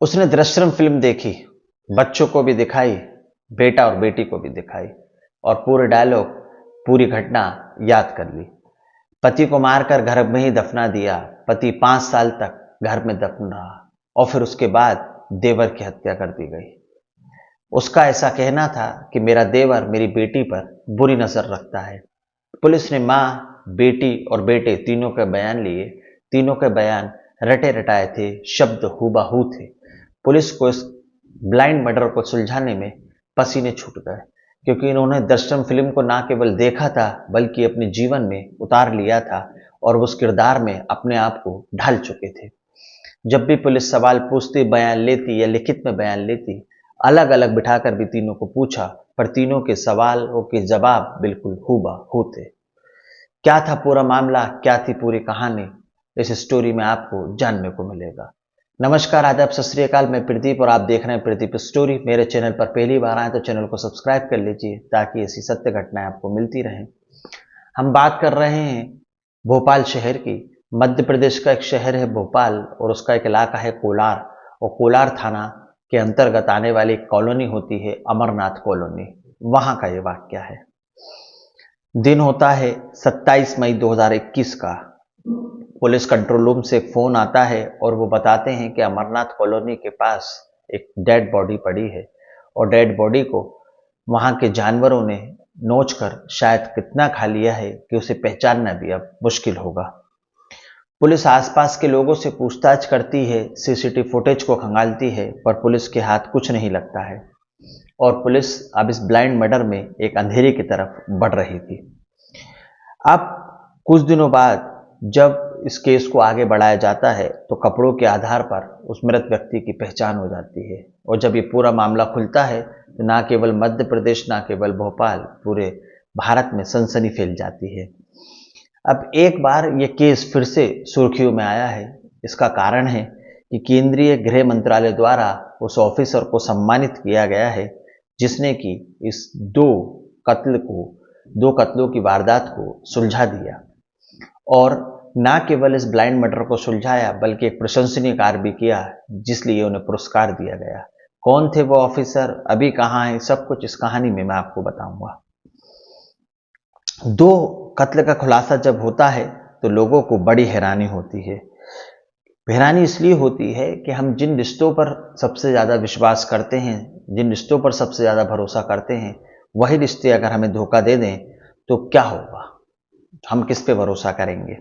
उसने दृश्यम फिल्म देखी, बच्चों को भी दिखाई, बेटा और बेटी को भी दिखाई और पूरे डायलॉग, पूरी घटना याद कर ली। पति को मारकर घर में ही दफना दिया। पति 5 साल तक घर में दफन रहा और फिर उसके बाद देवर की हत्या कर दी गई। उसका ऐसा कहना था कि मेरा देवर मेरी बेटी पर बुरी नजर रखता है। पुलिस ने मां, बेटी और बेटे तीनों के बयान लिए। तीनों के बयान रटे रटाए थे, शब्द हूबहू थे। पुलिस को इस ब्लाइंड मर्डर को सुलझाने में पसीने छूट गए, क्योंकि इन्होंने दृश्यम फिल्म को ना केवल देखा था बल्कि अपने जीवन में उतार लिया था और उस किरदार में अपने आप को ढाल चुके थे। जब भी पुलिस सवाल पूछती, बयान लेती या लिखित में बयान लेती, अलग अलग बिठाकर भी तीनों को पूछा, पर तीनों के सवालों के जवाब बिल्कुल हूबहू थे। क्या था पूरा मामला, क्या थी पूरी कहानी, इस स्टोरी में आपको जानने को मिलेगा। नमस्कार, आदाब, सत श्री अकाल। मैं प्रदीप और आप देख रहे हैं प्रदीप स्टोरी। मेरे चैनल पर पहली बार आए तो चैनल को सब्सक्राइब कर लीजिए ताकि ऐसी सत्य घटनाएं आपको मिलती रहें। हम बात कर रहे हैं भोपाल शहर की। मध्य प्रदेश का एक शहर है भोपाल और उसका एक इलाका है कोलार, और कोलार थाना के अंतर्गत आने वाली एक कॉलोनी होती है अमरनाथ कॉलोनी। वहां का ये वाक्य है। दिन होता है 27 मई 2021 का। पुलिस कंट्रोल रूम से एक फोन आता है और वो बताते हैं कि अमरनाथ कॉलोनी के पास एक डेड बॉडी पड़ी है और डेड बॉडी को वहां के जानवरों ने नोच कर शायद कितना खा लिया है कि उसे पहचानना भी अब मुश्किल होगा। पुलिस आसपास के लोगों से पूछताछ करती है, सीसीटीवी फुटेज को खंगालती है, पर पुलिस के हाथ कुछ नहीं लगता है और पुलिस अब इस ब्लाइंड मर्डर में एक अंधेरे की तरफ बढ़ रही थी। अब कुछ दिनों बाद जब इस केस को आगे बढ़ाया जाता है तो कपड़ों के आधार पर उस मृत व्यक्ति की पहचान हो जाती है और जब ये पूरा मामला खुलता है तो ना केवल मध्य प्रदेश, ना केवल भोपाल, पूरे भारत में सनसनी फैल जाती है। अब एक बार ये केस फिर से सुर्खियों में आया है। इसका कारण है कि केंद्रीय गृह मंत्रालय द्वारा उस ऑफिसर को सम्मानित किया गया है जिसने कि इस दो कत्लों की वारदात को सुलझा दिया और ना केवल इस ब्लाइंड मर्डर को सुलझाया बल्कि एक प्रशंसनीय कार्य भी किया जिसलिए उन्हें पुरस्कार दिया गया। कौन थे वो ऑफिसर, अभी कहाँ है, सब कुछ इस कहानी में मैं आपको बताऊंगा। 2 कत्ल का खुलासा जब होता है तो लोगों को बड़ी हैरानी होती है। हैरानी इसलिए होती है कि हम जिन रिश्तों पर सबसे ज्यादा विश्वास करते हैं, जिन रिश्तों पर सबसे ज्यादा भरोसा करते हैं, वही रिश्ते अगर हमें धोखा दे दें तो क्या होगा, हम किस पे भरोसा करेंगे।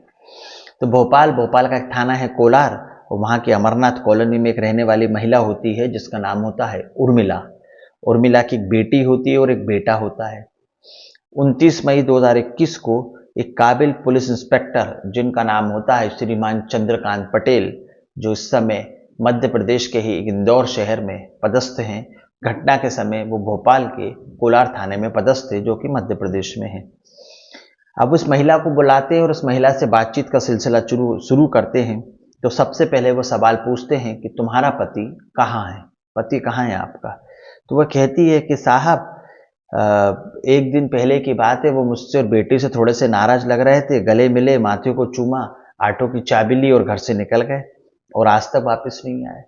तो भोपाल का एक थाना है कोलार और वहां की अमरनाथ कॉलोनी में एक रहने वाली महिला होती है जिसका नाम होता है उर्मिला। उर्मिला की एक बेटी होती है और एक बेटा होता है। 29 मई 2021 को एक काबिल पुलिस इंस्पेक्टर जिनका नाम होता है श्रीमान चंद्रकांत पटेल, जो इस समय मध्य प्रदेश के ही इंदौर शहर में पदस्थ हैं, घटना के समय वो भोपाल के कोलार थाने में पदस्थ थे जो कि मध्य प्रदेश में है। अब उस महिला को बुलाते हैं और उस महिला से बातचीत का सिलसिला शुरू करते हैं। तो सबसे पहले वो सवाल पूछते हैं कि तुम्हारा पति कहाँ है, पति कहाँ है आपका। तो वह कहती है कि साहब, एक दिन पहले की बात है, वो मुझसे और बेटी से थोड़े से नाराज लग रहे थे, गले मिले, माथे को चूमा, ऑटो की चाबी ली और घर से निकल गए और आज तक वापस नहीं आए।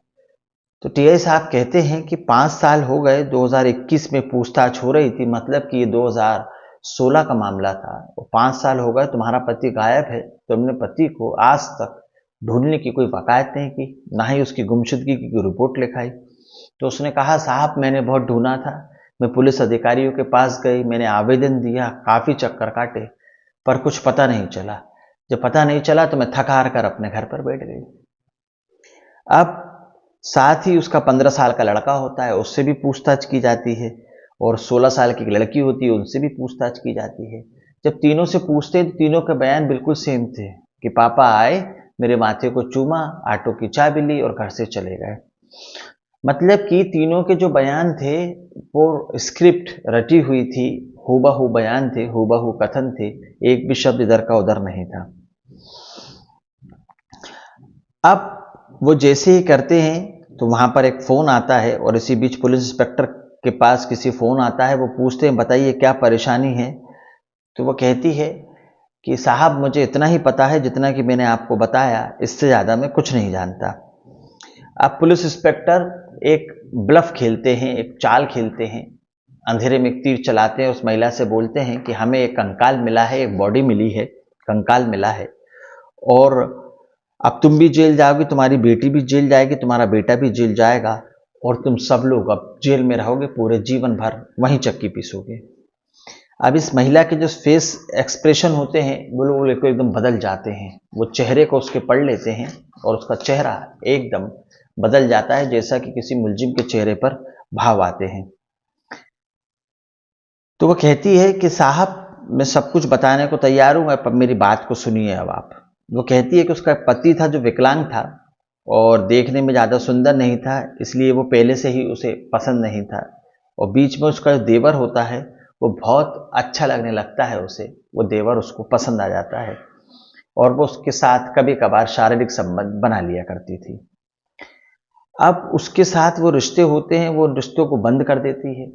तो टीआई साहब कहते हैं कि 5 साल हो गए, 2021 में पूछताछ हो रही थी, मतलब कि ये 2016 का मामला था, 5 साल हो गए, तुम्हारा पति गायब है। तुमने पति को आज तक ढूंढने की कोई वकायत नहीं की, ना ही उसकी गुमशुदगी की कोई रिपोर्ट लिखाई। तो उसने कहा, साहब मैंने बहुत ढूंढा था, मैं पुलिस अधिकारियों के पास गई, मैंने आवेदन दिया, काफी चक्कर काटे, पर कुछ पता नहीं चला। जब पता नहीं चला तो मैं थक हार कर अपने घर पर बैठ गई। अब साथ ही उसका 15 साल का लड़का होता है, उससे भी पूछताछ की जाती है और 16 साल की लड़की होती है, उनसे भी पूछताछ की जाती है। जब तीनों से पूछते हैं तो तीनों के बयान बिल्कुल सेम थे कि पापा आए, मेरे माथे को चूमा, ऑटो की चाबी ली और घर से चले गए। मतलब कि तीनों के जो बयान थे वो स्क्रिप्ट रटी हुई थी, हूबहू बयान थे, हूबहू कथन थे, एक भी शब्द इधर का उधर नहीं था। अब वो जैसे ही करते हैं तो वहां पर एक फोन आता है और इसी बीच पुलिस इंस्पेक्टर के पास किसी फोन आता है। वो पूछते हैं, बताइए क्या परेशानी है। तो वो कहती है कि साहब मुझे इतना ही पता है जितना कि मैंने आपको बताया, इससे ज्यादा मैं कुछ नहीं जानता। अब पुलिस इंस्पेक्टर एक ब्लफ खेलते हैं, एक चाल खेलते हैं, अंधेरे में एक तीर चलाते हैं, उस महिला से बोलते हैं कि हमें एक कंकाल मिला है, एक बॉडी मिली है, कंकाल मिला है, और अब तुम भी जेल जाओगी, तुम्हारी बेटी भी जेल जाएगी, तुम्हारा बेटा भी जेल जाएगा, और तुम सब लोग अब जेल में रहोगे, पूरे जीवन भर वहीं चक्की पीसोगे। अब इस महिला के जो फेस एक्सप्रेशन होते हैं वो लोग को एकदम बदल जाते हैं, वो चेहरे को उसके पढ़ लेते हैं और उसका चेहरा एकदम बदल जाता है, जैसा कि किसी मुलजिम के चेहरे पर भाव आते हैं। तो वो कहती है कि साहब मैं सब कुछ बताने को तैयार हूं, पर मेरी बात को सुनिए अब आप। वो कहती है कि उसका पति था जो विकलांग था और देखने में ज़्यादा सुंदर नहीं था, इसलिए वो पहले से ही उसे पसंद नहीं था, और बीच में उसका जो देवर होता है वो बहुत अच्छा लगने लगता है उसे, वो देवर उसको पसंद आ जाता है और वो उसके साथ कभी कभार शारीरिक संबंध बना लिया करती थी। अब उसके साथ वो रिश्ते होते हैं, वो रिश्तों को बंद कर देती है,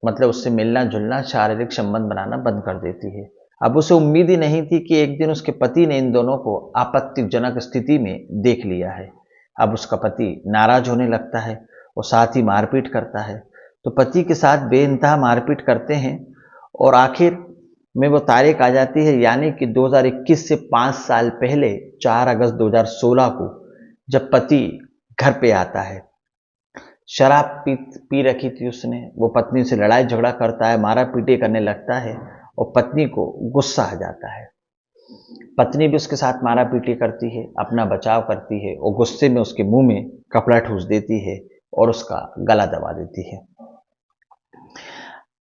मतलब उससे मिलना जुलना, शारीरिक संबंध बनाना बंद कर देती है। अब उसे उम्मीद ही नहीं थी कि एक दिन उसके पति ने इन दोनों को आपत्तिजनक स्थिति में देख लिया है। अब उसका पति नाराज होने लगता है और साथ ही मारपीट करता है। तो पति के साथ बेइंतहा मारपीट करते हैं और आखिर में वो तारीख आ जाती है, यानी कि 2021 से 5 साल पहले 4 अगस्त 2016 को, जब पति घर पे आता है। शराब पी रखी थी उसने, वो पत्नी से लड़ाई झगड़ा करता है, मारा पीटी करने लगता है और पत्नी को गुस्सा आ जाता है। पत्नी भी उसके साथ मारा पीटी करती है, अपना बचाव करती है और गुस्से में उसके मुंह में कपड़ा ठूस देती है और उसका गला दबा देती है।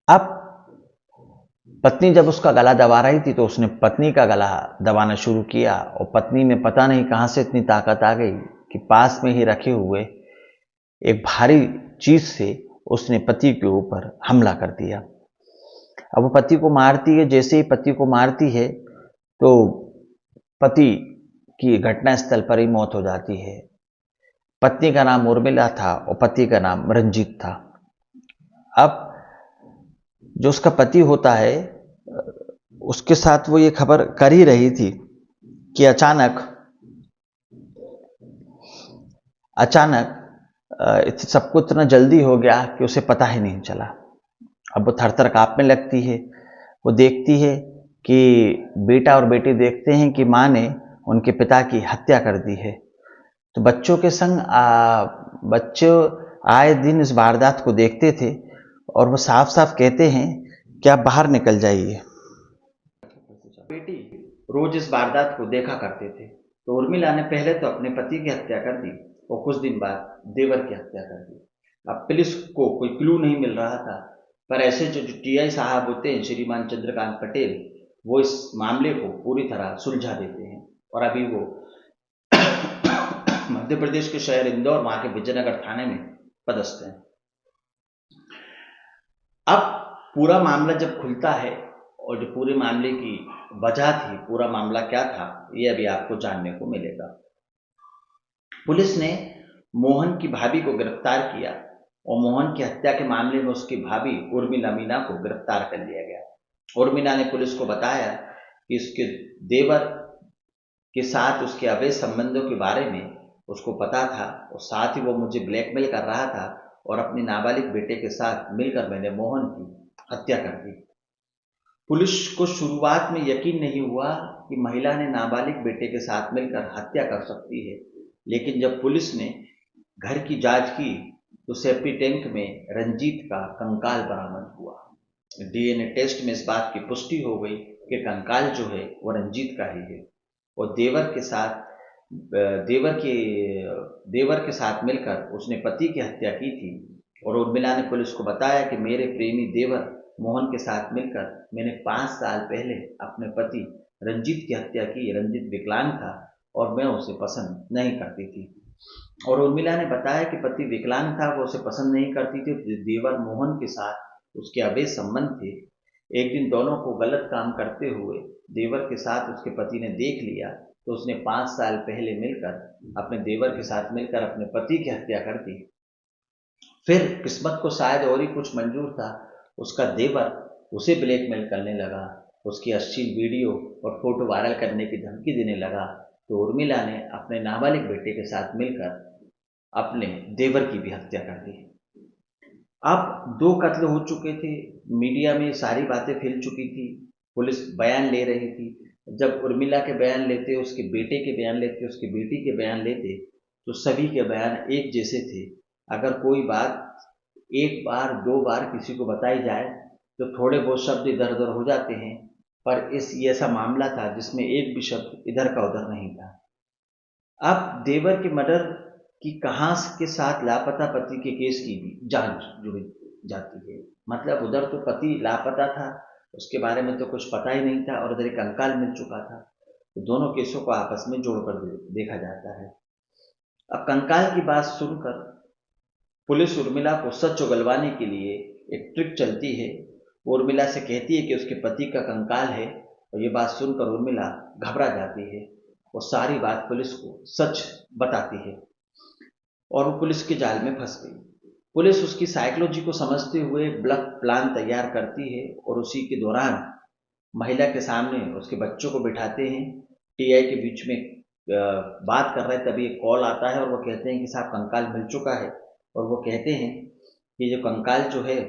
अब पत्नी जब उसका गला दबा रही थी तो उसने पत्नी का गला दबाना शुरू किया और पत्नी में पता नहीं कहां से इतनी ताकत आ गई कि पास में ही रखे हुए एक भारी चीज से उसने पति के ऊपर हमला कर दिया। अब वो पति को मारती है, जैसे ही पति को मारती है तो पति की घटनास्थल पर ही मौत हो जाती है। पत्नी का नाम उर्मिला था और पति का नाम रंजीत था। अब जो उसका पति होता है उसके साथ वो ये खबर कर ही रही थी कि अचानक सबको इतना जल्दी हो गया कि उसे पता ही नहीं चला। अब वो थर थर कांपने लगती है। वो देखती है कि बेटा और बेटी देखते हैं कि माँ ने उनके पिता की हत्या कर दी है। तो बच्चों के संग बच्चे आए दिन इस वारदात को देखते थे और वो साफ साफ कहते हैं कि आप बाहर निकल जाइए। बेटी रोज इस वारदात को देखा करते थे। तो उर्मिला ने पहले तो अपने पति की हत्या कर दी और कुछ दिन बाद देवर की हत्या कर दी। अब पुलिस को कोई क्लू नहीं मिल रहा था, पर ऐसे जो टीआई साहब होते हैं, श्रीमान चंद्रकांत पटेल, वो इस मामले को पूरी तरह सुलझा देते हैं और अभी वो मध्य प्रदेश के शहर इंदौर, वहां के विजयनगर थाने में पदस्थ हैं। अब पूरा मामला जब खुलता है और जो पूरे मामले की वजह थी, पूरा मामला क्या था, ये अभी आपको जानने को मिलेगा। पुलिस ने मोहन की भाभी को गिरफ्तार किया और मोहन की हत्या के मामले में उसकी भाभी उर्मिला मीना को गिरफ्तार कर लिया गया। उर्मिला ने पुलिस को बताया कि उसके देवर के साथ उसके अवैध संबंधों के बारे में उसको पता था और साथ ही वो मुझे ब्लैकमेल कर रहा था और अपने नाबालिग बेटे के साथ मिलकर मैंने मोहन की हत्या कर दी। पुलिस को शुरुआत में यकीन नहीं हुआ कि महिला ने नाबालिग बेटे के साथ मिलकर हत्या कर सकती है, लेकिन जब पुलिस ने घर की जांच की तो सेफ्टी टैंक में रंजीत का कंकाल बरामद हुआ। डीएनए टेस्ट में इस बात की पुष्टि हो गई कि कंकाल जो है वो रंजीत का ही है और देवर के साथ मिलकर उसने पति की हत्या की थी। और उर्मिला ने पुलिस को बताया कि मेरे प्रेमी देवर मोहन के साथ मिलकर मैंने 5 साल पहले अपने पति रंजीत की हत्या की। रंजीत विकलांग था और मैं उसे पसंद नहीं करती थी। और उर्मिला ने बताया कि पति विकलांग था, वो उसे पसंद नहीं करती थी। देवर मोहन के साथ उसके अवैध संबंध थे। एक दिन दोनों को गलत काम करते हुए देवर के साथ उसके पति ने देख लिया तो उसने 5 साल पहले मिलकर अपने देवर के साथ मिलकर अपने पति की हत्या कर दी। फिर किस्मत को शायद और ही कुछ मंजूर था, उसका देवर उसे ब्लैकमेल करने लगा, उसकी अश्लील वीडियो और फोटो वायरल करने की धमकी देने लगा। तो उर्मिला ने अपने नाबालिग बेटे के साथ मिलकर अपने देवर की भी हत्या कर दी। अब 2 कत्ल हो चुके थे, मीडिया में सारी बातें फैल चुकी थी, पुलिस बयान ले रही थी। जब उर्मिला के बयान लेते, उसके बेटे के बयान लेते, उसकी बेटी के बयान लेते, तो सभी के बयान एक जैसे थे। अगर कोई बात एक बार 2 बार किसी को बताई जाए तो थोड़े बहुत शब्द इधर उधर हो जाते हैं, पर ये ऐसा मामला था जिसमें एक भी शब्द इधर का उधर नहीं था। अब देवर के मर्डर की कहां के साथ लापता पति के केस की भी जांच जुड़ी जाती है। मतलब उधर तो पति लापता था, उसके बारे में तो कुछ पता ही नहीं था, और उधर एक कंकाल मिल चुका था, तो दोनों केसों को आपस में जोड़कर देखा जाता है। अब कंकाल की बात सुनकर पुलिस उर्मिला को सच उगलवाने के लिए एक ट्रिक चलती है। वो उर्मिला से कहती है कि उसके पति का कंकाल है, और ये बात सुनकर उर्मिला घबरा जाती है और सारी बात पुलिस को सच बताती है, और वो पुलिस के जाल में फंस गई। पुलिस उसकी साइकोलॉजी को समझते हुए ब्लफ प्लान तैयार करती है, और उसी के दौरान महिला के सामने उसके बच्चों को बिठाते हैं। टीआई के बीच में बात कर रहे, तभी एक कॉल आता है और वो कहते हैं कि साहब कंकाल मिल चुका है, और वो कहते हैं कि जो कंकाल जो है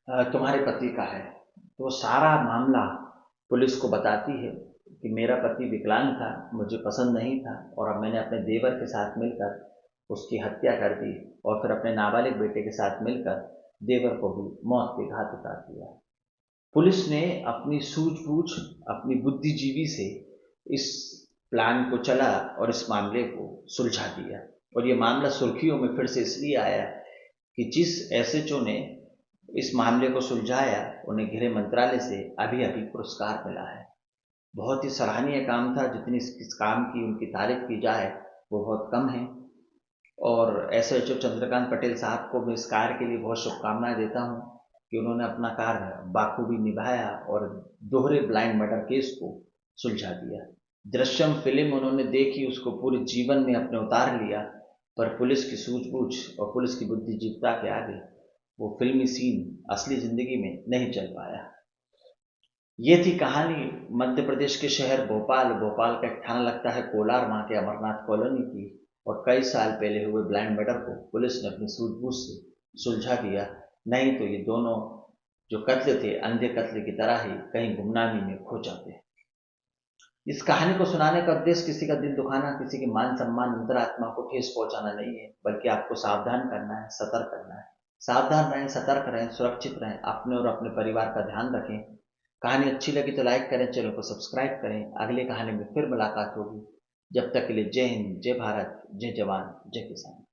तुम्हारे पति का है। तो वो सारा मामला पुलिस को बताती है कि मेरा पति विकलांग था, मुझे पसंद नहीं था, और अब मैंने अपने देवर के साथ मिलकर उसकी हत्या कर दी, और फिर अपने नाबालिग बेटे के साथ मिलकर देवर को भी मौत के घाट उतार दिया। पुलिस ने अपनी सूझबूझ, अपनी बुद्धिजीवी से इस प्लान को चला और इस मामले को सुलझा दिया। और ये मामला सुर्खियों में फिर से इसलिए आया कि जिस एसएचओ ने इस मामले को सुलझाया, उन्हें गृह मंत्रालय से अभी अभी पुरस्कार मिला है। बहुत ही सराहनीय काम था, जितनी इस काम की उनकी तारीफ की जाए वो बहुत कम है। और एसएचओ चंद्रकांत पटेल साहब को मैं इस कार्य के लिए बहुत शुभकामनाएं देता हूं कि उन्होंने अपना कार्य बाखूबी निभाया और दोहरे ब्लाइंड मर्डर केस को सुलझा दिया। दृश्यम फिल्म उन्होंने देखी, उसको पूरे जीवन में अपने उतार लिया, पर पुलिस की सूझबूझ और पुलिस की बुद्धिजीविता के आगे वो फिल्मी सीन असली जिंदगी में नहीं चल पाया। ये थी कहानी मध्य प्रदेश के शहर भोपाल का एक थाना लगता है कोलार, वहां के अमरनाथ कॉलोनी की। और कई साल पहले हुए ब्लाइंड मर्डर को पुलिस ने अपनी सूझबूझ से सुलझा दिया। नहीं तो ये दोनों जो कत्ल थे अंधे कत्ल की तरह ही कहीं गुमनामी में खो जाते। इस कहानी को सुनाने का उद्देश्य किसी का दिल दुखाना, किसी के मान सम्मान, अंतरात्मा को ठेस पहुंचाना नहीं है, बल्कि आपको सावधान करना है, सतर्क करना है। सावधान रहें, सतर्क रहें, सुरक्षित रहें, अपने और अपने परिवार का ध्यान रखें। कहानी अच्छी लगी तो लाइक करें, चैनल को सब्सक्राइब करें। अगली कहानी में फिर मुलाकात होगी। जब तक के लिए जय हिंद, जय भारत, जय जवान, जय किसान।